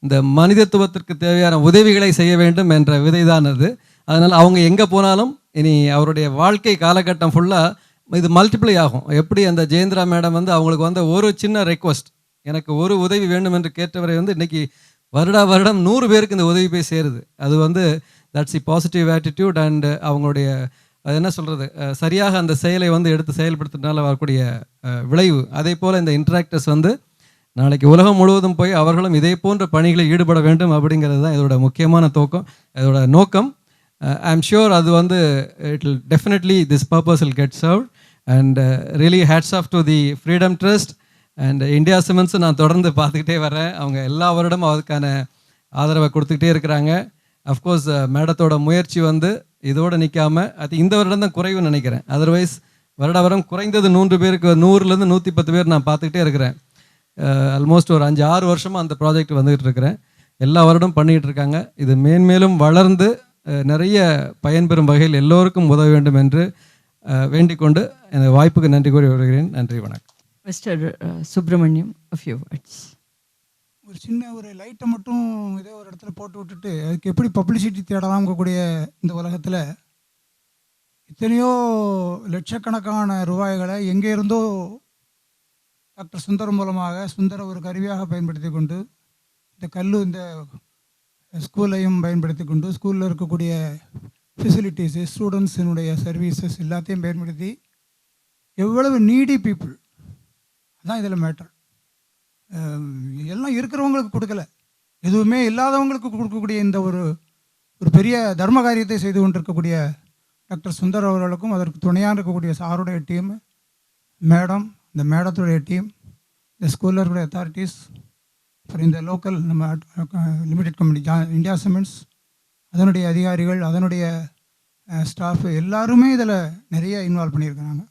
இந்த மனிதத்துவத்திற்கு தேவையான உதவிகளை செய்ய வேண்டும் என்ற விதை தான் அது. அதனால் அவங்க எங்கே போனாலும் இனி அவருடைய வாழ்க்கை காலகட்டம் ஃபுல்லாக இது மல்டிப்ளை ஆகும். எப்படி அந்த ஜெயேந்திரா மேடம் வந்து அவங்களுக்கு வந்து ஒரு சின்ன ரெக்வஸ்ட், எனக்கு ஒரு உதவி வேண்டும் என்று கேட்டவரை வந்து இன்றைக்கி வருடம் 100 பேருக்கு இந்த உதவி போய் சேருது. அது வந்து that's the positive attitude and அவங்களுடைய அது என்ன சொல்கிறது, சரியாக அந்த செயலை வந்து எடுத்து செயல்படுத்துறதுனால வரக்கூடிய விளைவு. அதே போல் இந்த இன்ட்ராக்டர்ஸ் வந்து நாளைக்கு உலகம் முழுவதும் போய் அவர்களும் இதே போன்ற பணிகளில் ஈடுபட வேண்டும் அப்படிங்கிறது தான் இதோட முக்கியமான இதோட நோக்கம். ஐ எம் ஷுர் அது வந்து it will definitely this purpose will get served and really hats off to the freedom trust and India சிமெண்ட்ஸும் நான் தொடர்ந்து பார்த்துக்கிட்டே வரேன். அவங்க எல்லா வருடமும் அதுக்கான ஆதரவை கொடுத்துக்கிட்டே இருக்கிறாங்க. அஃப்கோர்ஸ் மேடத்தோட முயற்சி வந்து இதோடு நிற்காமல் அது இந்த வருடம் தான் குறைவுன்னு நினைக்கிறேன். அதர்வைஸ் வருடம் குறைந்தது 100 பேருக்கு 100லேருந்து 110 பேர் நான் பார்த்துக்கிட்டே இருக்கிறேன். ஆல்மோஸ்ட் ஒரு 5-6 வருஷமாக அந்த ப்ராஜெக்ட் வந்துகிட்டு இருக்கிறேன். எல்லா வருடம் பண்ணிகிட்டு இருக்காங்க. இது மேன்மேலும் வளர்ந்து நிறைய பயன்பெறும் வகையில் எல்லோருக்கும் உதவ வேண்டும் என்று வேண்டிக் கொண்டு இந்த வாய்ப்புக்கு நன்றி கூறி வருகிறேன். நன்றி, வணக்கம். Mr. Subramaniam, a few words. ஒரு சின்ன ஒரு லைட்டை மட்டும் ஏதோ ஒரு இடத்துல போட்டு விட்டுட்டு அதுக்கு எப்படி பப்ளிசிட்டி தேடலாம்ங்கக்கூடிய இந்த உலகத்தில் எத்தனையோ லட்சக்கணக்கான ரூபாய்களை எங்கே இருந்தோ டாக்டர் சுந்தர் மூலமாக சுந்தர ஒரு கருவியாக பயன்படுத்தி கொண்டு இந்த ஸ்கூலையும் பயன்படுத்தி கொண்டு ஸ்கூலில் இருக்கக்கூடிய ஃபெசிலிட்டிஸு ஸ்டூடெண்ட்ஸினுடைய சர்வீசஸ் எல்லாத்தையும் பயன்படுத்தி எவ்வளவு நீடி பீப்புள், அதுதான் இதில் மேட்டர். எல்லாம் இருக்கிறவங்களுக்கு கொடுக்கல, எதுவுமே இல்லாதவங்களுக்கு கொடுக்கக்கூடிய இந்த ஒரு பெரிய தர்ம காரியத்தை செய்து கொண்டிருக்கக்கூடிய டாக்டர் சுந்தர் அவர்களுக்கும் அதற்கு துணையாக இருக்கக்கூடிய சாருடைய டீம், மேடம், இந்த மேடத்துடைய டீம், இந்த ஸ்கூலில் இருக்கக்கூடிய அத்தாரிட்டிஸ், அப்புறம் இந்த லோக்கல் நம்ம லிமிடெட் கம்பெனி இந்தியா சிமெண்ட்ஸ் அதனுடைய அதிகாரிகள், அதனுடைய ஸ்டாஃப் எல்லாருமே இதில் நிறைய இன்வால்வ் பண்ணியிருக்கிறாங்க.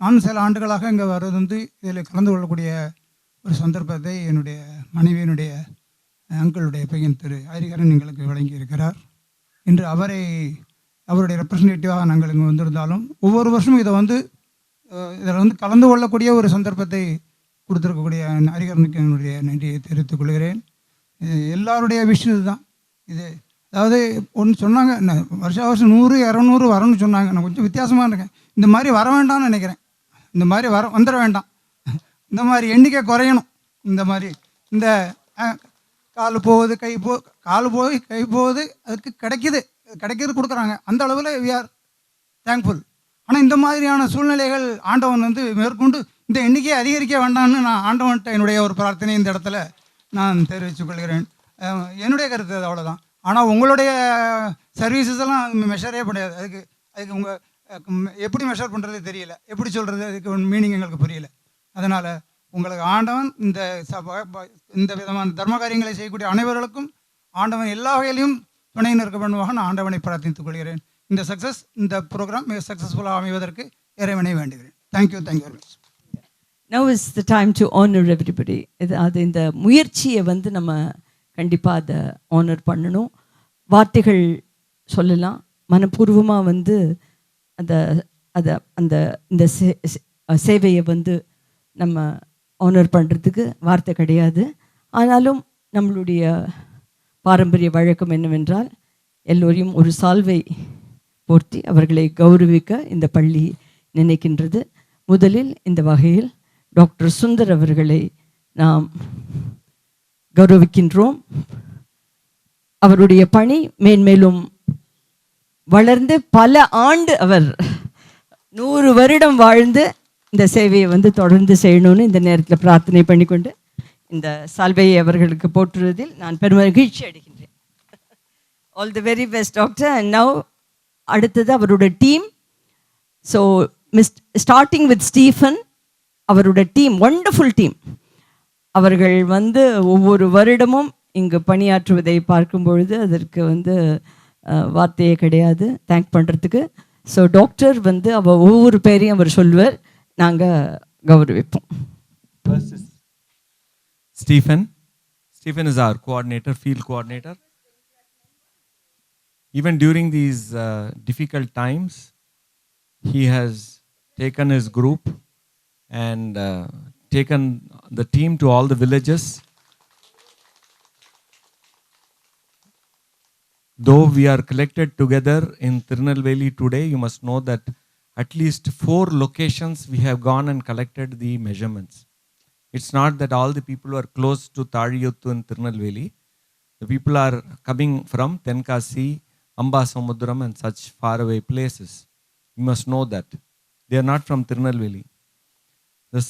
நான் சில ஆண்டுகளாக இங்கே வர்றது வந்து இதில் கலந்து கொள்ளக்கூடிய ஒரு சந்தர்ப்பத்தை என்னுடைய மனைவியினுடைய அங்கிளுடைய பையன் திரு ஹரிகரன் எங்களுக்கு வழங்கியிருக்கிறார். இன்று அவருடைய ரெப்ரசன்டேட்டிவாக நாங்கள் இங்கே வந்திருந்தாலும் ஒவ்வொரு வருஷமும் இதில் வந்து கலந்து கொள்ளக்கூடிய ஒரு சந்தர்ப்பத்தை கொடுத்துருக்கக்கூடிய ஹரிகரனுக்கு என்னுடைய நன்றியை தெரிவித்துக் கொள்கிறேன். எல்லாருடைய விஷயம் தான் இது. அதாவது ஒன்று சொன்னாங்க, வருஷம் 100 200 வரணும்னு சொன்னாங்க. நான் கொஞ்சம் வித்தியாசமாக இருக்கேன். இந்த மாதிரி வர வேண்டாம்னு நினைக்கிறேன். இந்த மாதிரி வந்துட வேண்டாம், இந்த மாதிரி எண்ணிக்கை குறையணும். இந்த மாதிரி இந்த கால் போகுது கை போகுது அதுக்கு கிடைக்கிது கொடுக்குறாங்க. அந்த அளவில் வி ஆர் தேங்க்ஃபுல். ஆனால் இந்த மாதிரியான சூழ்நிலைகள் ஆண்டவன் வந்து மேற்கொண்டு இந்த எண்ணிக்கையை அதிகரிக்க வேண்டாம்னு நான் ஆண்டவன்கிட்ட என்னுடைய ஒரு பிரார்த்தனை இந்த இடத்துல நான் தெரிவித்துக் கொள்கிறேன். என்னுடைய கருத்து அது, அவ்வளோதான். ஆனால் உங்களுடைய சர்வீசஸ் எல்லாம் மெஷரே கிடையாது. அதுக்கு உங்கள் எப்படி மெஷர் பண்ணுறது தெரியல, எப்படி சொல்கிறது, அதுக்கு மீனிங் எங்களுக்கு புரியல. அதனால் உங்களுக்கு ஆண்டவன் இந்த விதமான தர்ம காரியங்களை செய்யக்கூடிய அனைவர்களுக்கும் ஆண்டவன் எல்லா வகையிலையும் துணை நிற்க பண்ணுவாக நான் ஆண்டவனை பிரார்த்தித்துக் கொள்கிறேன். இந்த ப்ரோக்ராம் மிக சக்ஸஸ்ஃபுல்லாக அமைவதற்கு இறைவனை வேண்டுகிறேன். Thank you very much. Now is the time to honor everybody. அது இந்த முயற்சியை வந்து நம்ம கண்டிப்பாக அதை ஆனர் பண்ணணும். வார்த்தைகள் சொல்லலாம், மனப்பூர்வமாக வந்து அந்த சேவையை வந்து நம்ம ஆனர் பண்ணுறதுக்கு வார்த்தை கிடையாது. ஆனாலும் நம்மளுடைய பாரம்பரிய வழக்கம் என்னவென்றால் எல்லோரையும் ஒரு சால்வை போர்த்தி அவர்களை கௌரவிக்க இந்த பள்ளி நினைக்கின்றது. முதலில் இந்த வகையில் டாக்டர் சுந்தர் அவர்களை நாம் கௌரவிக்கின்றோம். அவருடைய பணி மேன்மேலும் வளர்ந்து பல ஆண்டு, அவர் 100 வருடம் வாழ்ந்து இந்த சேவையை வந்து தொடர்ந்து செய்யணும்னு இந்த நேரத்தில் பிரார்த்தனை பண்ணிக்கொண்டு இந்த சால்வையை அவர்களுக்கு போற்றுவதில் நான் பெருமகிழ்ச்சி அடைகின்றேன். All the very best doctor. And now அடுத்தது அவரோட team. So starting with Stephen, அவரோட டீம், ஒண்டர்ஃபுல் டீம். அவர்கள் வந்து ஒவ்வொரு வருடமும் இங்கு பணியாற்றுவதை பார்க்கும் பொழுது அதற்கு வந்து வார்த்தையே கிடையாது தேங்க் பண்ணுறதுக்கு. ஸோ டாக்டர் வந்து ஒவ்வொரு பேரையும் அவர் சொல்லுவார், நாங்கள் கௌரவிப்போம். Stephen is our coordinator, field coordinator. Even during these difficult times, he has taken his group and taken the team to all the villages. Though we are collected together in Tirunelveli today, you must know that at least 4 locations we have gone and collected the measurements. It's not that all the people who are close to Tadiyuttu in Tirunelveli. The people are coming from Tenkasi, Ambasamudram and such faraway places. You must know that. They are not from Tirunelveli. This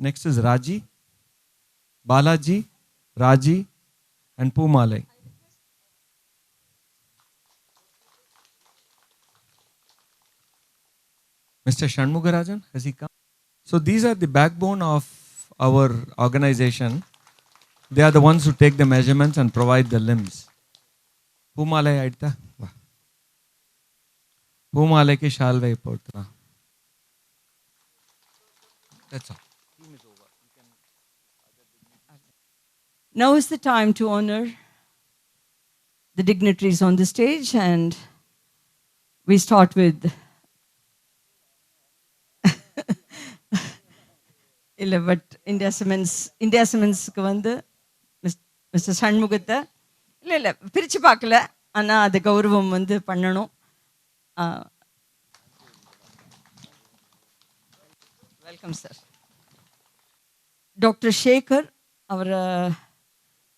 next is Raji, Balaji, Raji and Pumalai. Mr. Shanmugarajan, has he come? So these are the backbone of our organization. They are the ones who take the measurements and provide the limbs. Pumalai aita. Pumalai ke shalvai portra. That's all. Now is the time to honor the dignitaries on the stage, and we start with இல்லை but India சிமெண்ட்ஸுக்கு வந்து mister சண்முகத்தை இல்லை பிரித்து பார்க்கல, ஆனால் அது கௌரவம் வந்து பண்ணணும். Welcome sir. டாக்டர் சேகர், அவரை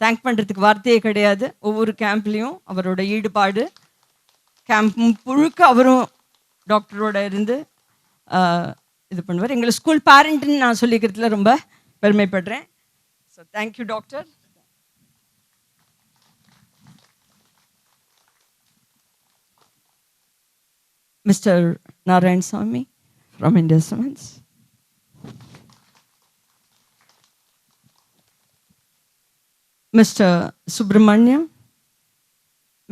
தேங்க் பண்ணுறதுக்கு வார்த்தையே கிடையாது. ஒவ்வொரு கேம்ப்லேயும் அவரோட ஈடுபாடு, கேம்ப் முழுக்க அவரும் டாக்டரோட இருந்து இது பண்ணுவார். எங்களை ஸ்கூல் பேரண்ட்டுன்னு நான் சொல்லிக்கிறதுல ரொம்ப பெருமைப்படுறேன். So thank you doctor. Mister Narayanaswamy from India cements. Mr. Subramaniam,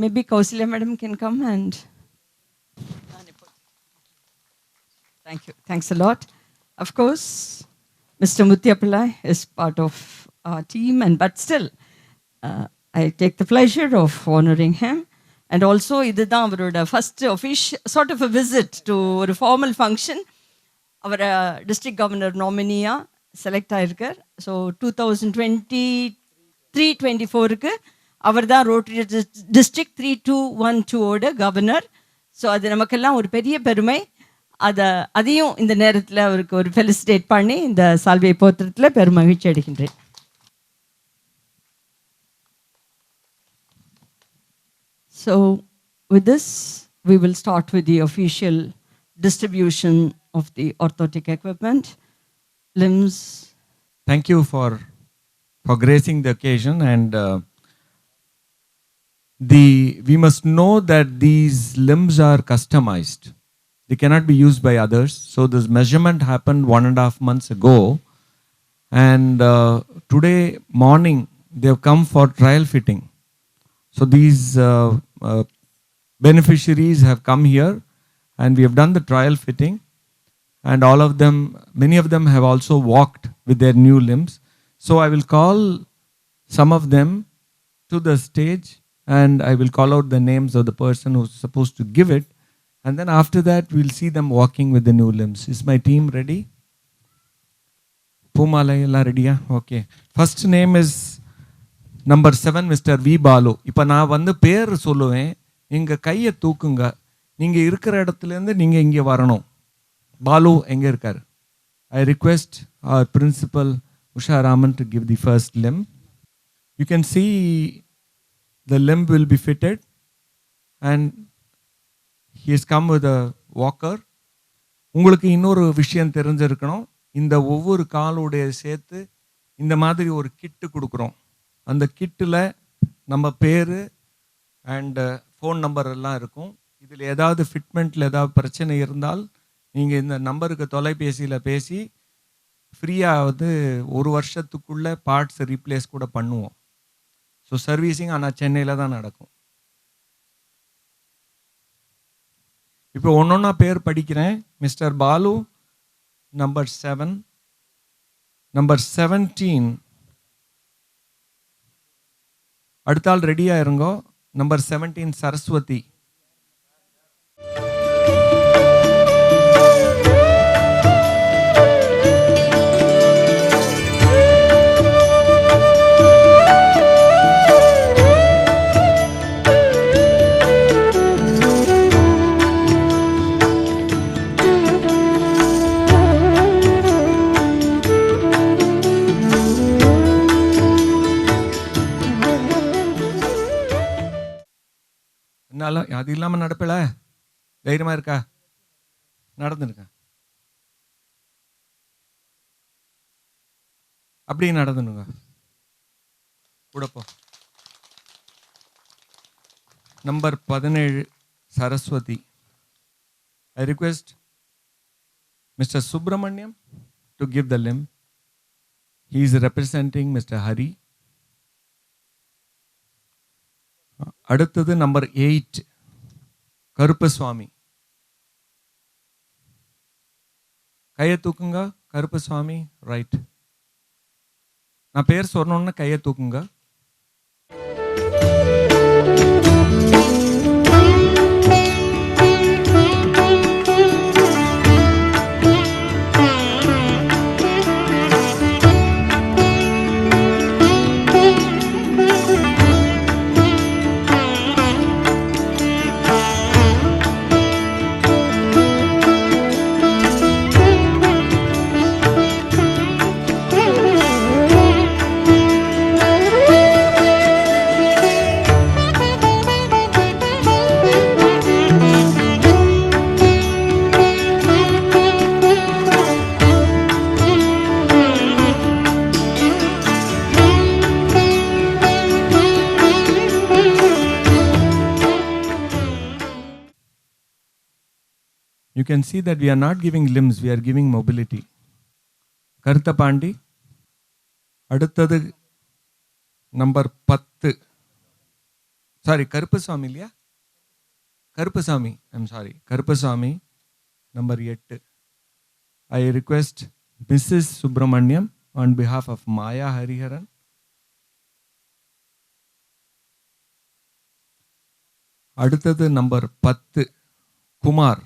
maybe Kausalya madam can come and thank you. Thanks a lot. Of course, Mr. Mutyapalai is part of our team, but still, I take the pleasure of honoring him. And also, this is our first official sort of a visit to a formal function. Our district governor nominee select ஆயிருக்கார். So 2023-24க்கு அவர் தான் rotary district 3212ஓட governor. So அது நமக்கெல்லாம் ஒரு பெரிய பெருமை. அதையும் இந்த நேரத்தில் அவருக்கு ஒரு ஃபெலிசிட்டேட் பண்ணி இந்த சால்வை போத்திரத்தில் பெருமகிழ்ச்சி அடைகின்றேன். So with this, we will start with the official distribution of the orthotic equipment, limbs. Thank you for gracing the occasion, and we must know that these limbs are customized. They cannot be used by others. So this measurement happened 1.5 months ago, and today morning they have come for trial fitting. So these beneficiaries have come here, and we have done the trial fitting, and many of them have also walked with their new limbs. So I will call some of them to the stage, and I will call out the names of the person who's supposed to give it, and then after that we'll see them walking with the new limbs. Is my team ready? Poomalai ella ready? Okay. First name is number 7, Mr. V. Balu. இப்போ நான் வந்து பேர் சொல்லுவேன், நீங்கள் கையை தூக்குங்க. நீங்கள் இருக்கிற இடத்துலேருந்து நீங்கள் இங்கே வரணும். பாலு எங்கே இருக்கார்? I request our principal Usha Raman to give the first limb. You can see the limb will be fitted, and he has come with a walker. உங்களுக்கு இன்னொரு விஷயம் தெரிஞ்சிருக்கணும், இந்த ஒவ்வொரு காலோடைய சேர்த்து இந்த மாதிரி ஒரு கிட்டு கொடுக்குறோம். அந்த கிட்டில் நம்ம பேர் அண்டு ஃபோன் நம்பர் எல்லாம் இருக்கும். இதில் ஏதாவது ஃபிட்மெண்ட்டில் ஏதாவது பிரச்சனை இருந்தால் நீங்கள் இந்த நம்பருக்கு தொலைபேசியில் பேசி ஃப்ரீயாக வந்து 1 வருஷத்துக்குள்ளே பார்ட்ஸ் ரீப்ளேஸ் கூட பண்ணுவோம். ஸோ சர்வீஸிங் ஆனால் சென்னையில் தான் நடக்கும். இப்போ ஒன்றொன்னா பேர் படிக்கிறேன். Mister Balu number 7, number 17. அடுத்த ஆள் ரெடியாக இருங்கோ. நம்பர் 17 சரஸ்வதி. அது இல்லாமல் நடப்பல தைரியமாக இருக்கா? நடந்துருக்க, அப்படியே நடந்துனுங்க கூடப்போ. Number 17 Saraswathi. I request Mr. Subramaniam to give the limb. He is representing Mr. Hari. அடுத்தது நம்பர் 8 கருப்பசுவாமி. கையை தூக்குங்க. கருப்பசுவாமி ரைட். நான் பேர் சொன்னோன்னு கையை தூக்குங்க. you can see that we are not giving limbs, we are giving mobility. Karuthapandi. அடுத்தது நம்பர் 10. சாரி, கருப்பசாமி இல்லையா? Karuppasamy, I'm sorry, Karuppasamy number 8. I request Mrs. Subramaniam on behalf of Maya Hariharan. அடுத்தது நம்பர் 10, குமார்.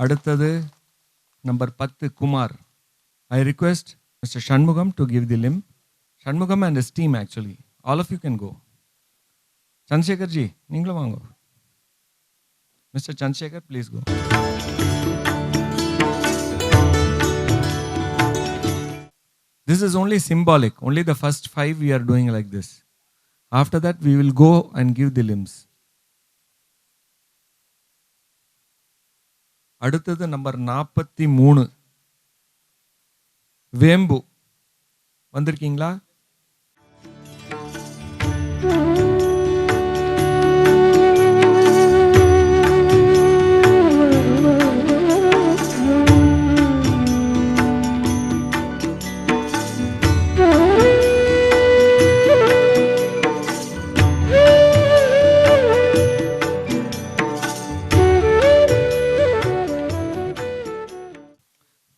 அடுத்தது number 10, Kumar. I request Mr. Shanmugam to give the limb. Shanmugam and his team actually. All of you can go. Chandrasekhar ji, நீங்களும் வாங்க. Mr. Chandrasekhar, please go. This is only symbolic. Only the first 5 we are doing like this. After that we will go and give the limbs. அடுத்தது number 43, வேம்பு. வந்திருக்கீங்களா?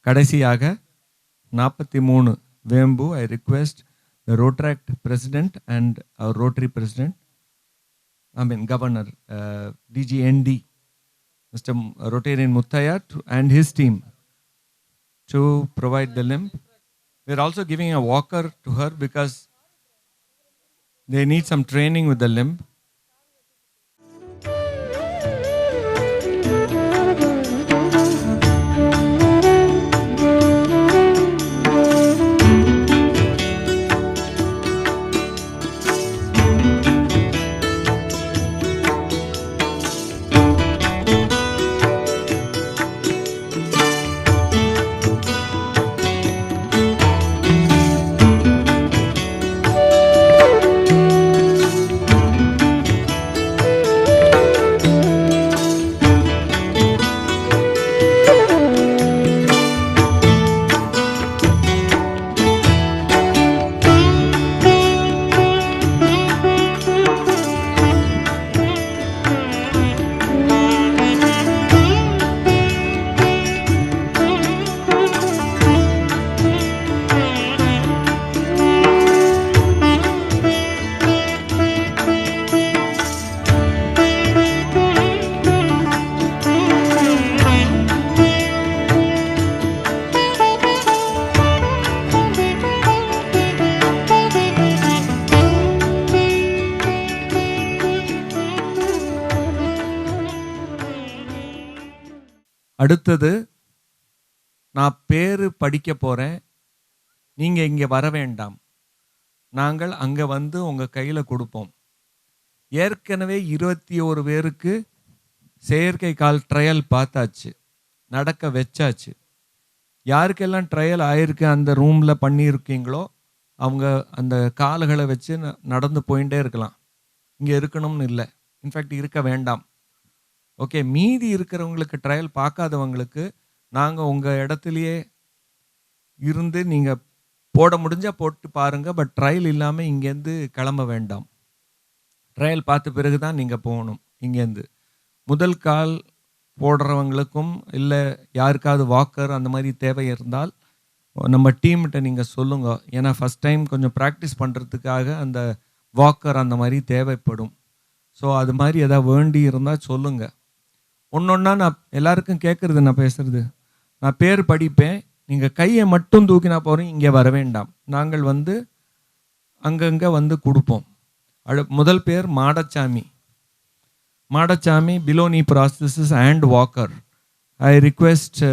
கடைசியாக 43, வேம்பு. I request the Rotaract President and our Rotary President, Governor, DGND, Mr. Rotarian Muttaya and his team to provide the limb. We are also giving a walker to her because they need some training with the limb. அடுத்தது நான் பேரு படிக்க போகிறேன், நீங்கள் இங்கே வர வேண்டாம், நாங்கள் அங்கே வந்து உங்கள் கையில் கொடுப்போம். ஏற்கனவே 21 பேருக்கு செயற்கை கால் ட்ரையல் பார்த்தாச்சு, நடக்க வச்சாச்சு. யாருக்கெல்லாம் ட்ரையல் ஆயிருக்கு அந்த ரூமில் பண்ணியிருக்கீங்களோ அவங்க அந்த கால்களை வச்சு நடந்து போயிட்டே இருக்கலாம், இங்கே இருக்கணும்னு இல்லை. இன்ஃபேக்ட் இருக்க வேண்டாம். ஓகே, மீதி இருக்கிறவங்களுக்கு ட்ரையல் பார்க்காதவங்களுக்கு நாங்கள் உங்கள் இடத்துலையே இருந்து நீங்கள் போட முடிஞ்சால் போட்டு பாருங்கள், பட் ட்ரையல் இல்லாமல் இங்கேருந்து கிளம்ப வேண்டாம். ட்ரையல் பார்த்த பிறகு தான் நீங்கள் போகணும் இங்கேருந்து. முதல் கால் போடுறவங்களுக்கும் இல்லை யாருக்காவது வாக்கர் அந்த மாதிரி தேவை இருந்தால் நம்ம டீம்கிட்ட நீங்கள் சொல்லுங்கள். ஏன்னா ஃபஸ்ட் டைம் கொஞ்சம் ப்ராக்டிஸ் பண்ணுறதுக்காக அந்த வாக்கர் அந்த மாதிரி தேவைப்படும். ஸோ அது மாதிரி எதாவது வேண்டி இருந்தால் சொல்லுங்கள். ஒன்றொன்னா நான் எல்லாருக்கும் கேட்குறது, நான் பேசுகிறது, நான் பேர் படிப்பேன், நீங்கள் கையை மட்டும் தூக்கினா போகிறோம், இங்கே வர வேண்டாம், நாங்கள் வந்து அங்கங்கே வந்து கொடுப்போம். முதல் பேர் மாடச்சாமி. மாடச்சாமி, பிலோ நீ processes and Walker. I request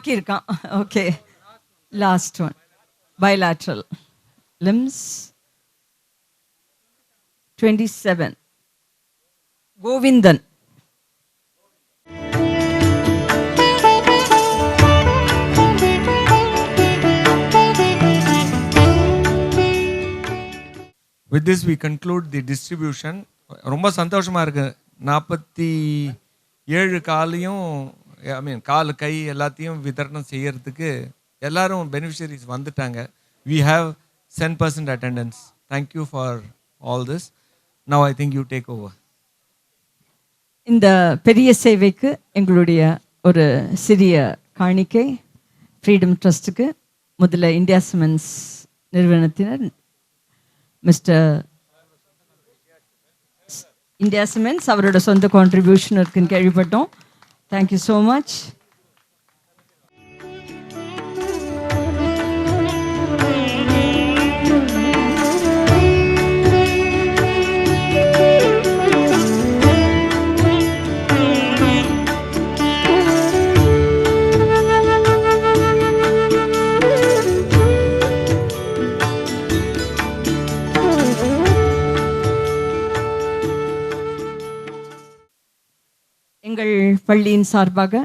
பாக்கி இருக்கான். Okay, last one, bilateral limbs 27 Govindan. With this we conclude the distribution. ரொம்ப சந்தோஷமாக இருக்கு. 47 காலையும் கால் கை எல்லாத்தையும் விதரணம் செய்யறதுக்கு எல்லாரும் பெனிஃபிஷரிஸ் வந்துட்டாங்க. We have 10% attendance. Thank you for all this. Now I think you take over. இந்த பெரிய சேவைக்கு எங்களுடைய ஒரு சிறிய காணிக்கை ஃப்ரீடம் ட்ரஸ்ட்டுக்கு முதல்ல இந்தியா சிமெண்ட்ஸ் நிறுவனத்தினர் மிஸ்டர் இந்தியா சிமெண்ட்ஸ் அவரோட சொந்த கான்ட்ரிபியூஷன் இருக்குன்னு கேள்விப்பட்டோம். Thank you so much. எங்கள் பள்ளியின் சார்பாக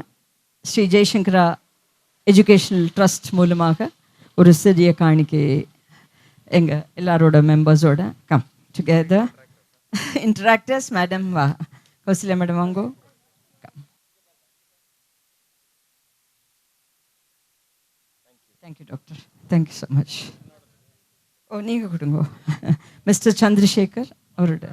ஸ்ரீ ஜெய்சங்கரா எஜுகேஷனல் ட்ரஸ்ட் மூலமாக ஒரு சிறிய காணிக்கை எங்கள் எல்லாரோட மெம்பர்ஸோட கம் டுகெதர் இன்டராக்டர்ஸ். மேடம் வா, கௌசல்யா மேடம் வாங்கோ. Thank you doctor, thank you so much. ஓ நீங்கள் கொடுங்கோ. மிஸ்டர் சந்திரசேகர் அவரோட.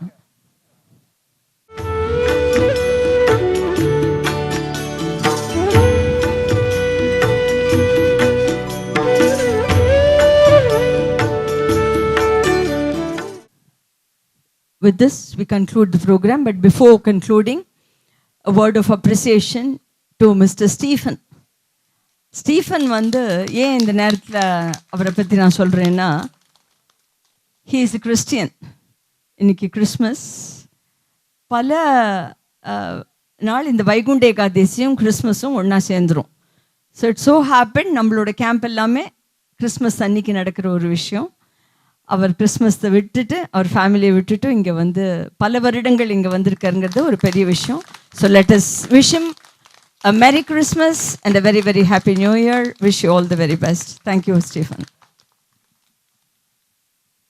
With this, we conclude the program. But before concluding, a word of appreciation to Mr. Stephen. Stephen வந்து ஏன் இந்த நேரத்தில் அவரை பற்றி நான் சொல்கிறேன்னா, he is a Christian. இன்னைக்கு கிறிஸ்மஸ். பல நாள் இந்த வைகுண்ட ஏகாதசியும் கிறிஸ்மஸும் ஒன்றா சேர்ந்துடும். ஸோ இட் ஸோ ஹேப்பன் நம்மளோட கேம்ப் எல்லாமே கிறிஸ்மஸ் அன்னைக்கு நடக்கிற ஒரு விஷயம். அவர் கிறிஸ்மஸை விட்டுட்டு அவர் ஃபேமிலியை விட்டுட்டு இங்கே வந்து பல வருடங்கள் இங்கே வந்திருக்காருங்கிறது ஒரு பெரிய விஷயம். So let us wish him a Merry Christmas and a very, very Happy New Year. Wish you all the very best. Thank you, Stephen.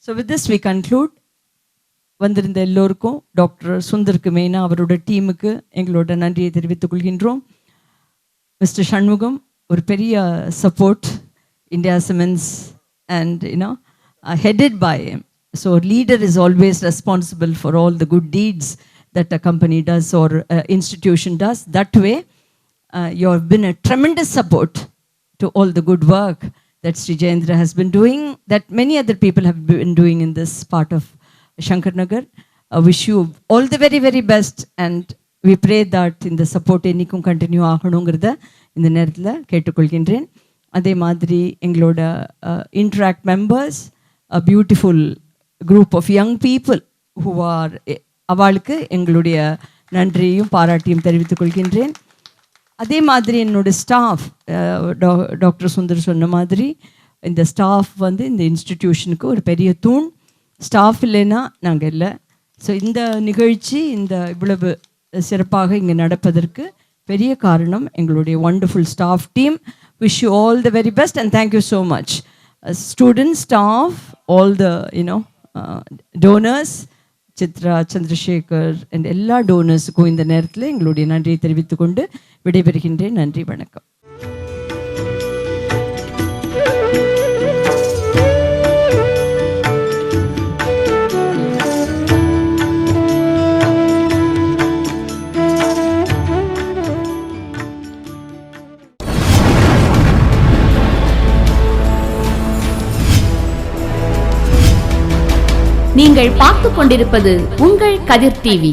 So with this we conclude. வந்திருந்த எல்லோருக்கும் டாக்டர் சுந்தருக்கு மெயினாக அவரோட டீமுக்கு எங்களோட நன்றியை தெரிவித்துக் கொள்கின்றோம். மிஸ்டர் சண்முகம் ஒரு பெரிய support, India cements and headed by him. So a leader is always responsible for all the good deeds that a company does or institution does. That way, you have been a tremendous support to all the good work that Sri Jayendra has been doing, that many other people have been doing in this part of Shankar Nagar. I wish you all the very, very best, and we pray that in the support ennikum continue ஆகணுங்கிறத இந்த நேரத்தில் கேட்டுக்கொள்கின்றேன். அதே மாதிரி எங்களோட interact members, a beautiful group of young people who are அவளுக்கு எங்களுடைய நன்றியும் பாராட்டியும் தெரிவித்துக் கொள்கின்றேன். அதே மாதிரி என்னோட ஸ்டாஃப் டாக்டர் சுந்தர் சொன்ன மாதிரி இந்த ஸ்டாஃப் வந்து இந்த இன்ஸ்டிடியூஷனுக்கு ஒரு பெரிய தூண். ஸ்டாஃப் இல்லைன்னா நாங்கள் இல்லை. ஸோ இந்த நிகழ்ச்சி இந்த இவ்வளவு சிறப்பாக இங்கே நடப்பதற்கு பெரிய காரணம் எங்களுடைய wonderful staff team. Wish you all the very best and thank you so much. Students, staff, all the donors, Chitra, Chandrasekhar and எல்லா டோனர்ஸுக்கும் இந்த நேரத்தில் எங்களுடைய நன்றியை தெரிவித்துக் கொண்டு விடைபெறுகின்றேன். நன்றி, வணக்கம். நீங்கள் பார்த்துக் கொண்டிருப்பது உங்கள் கதிர் டிவி.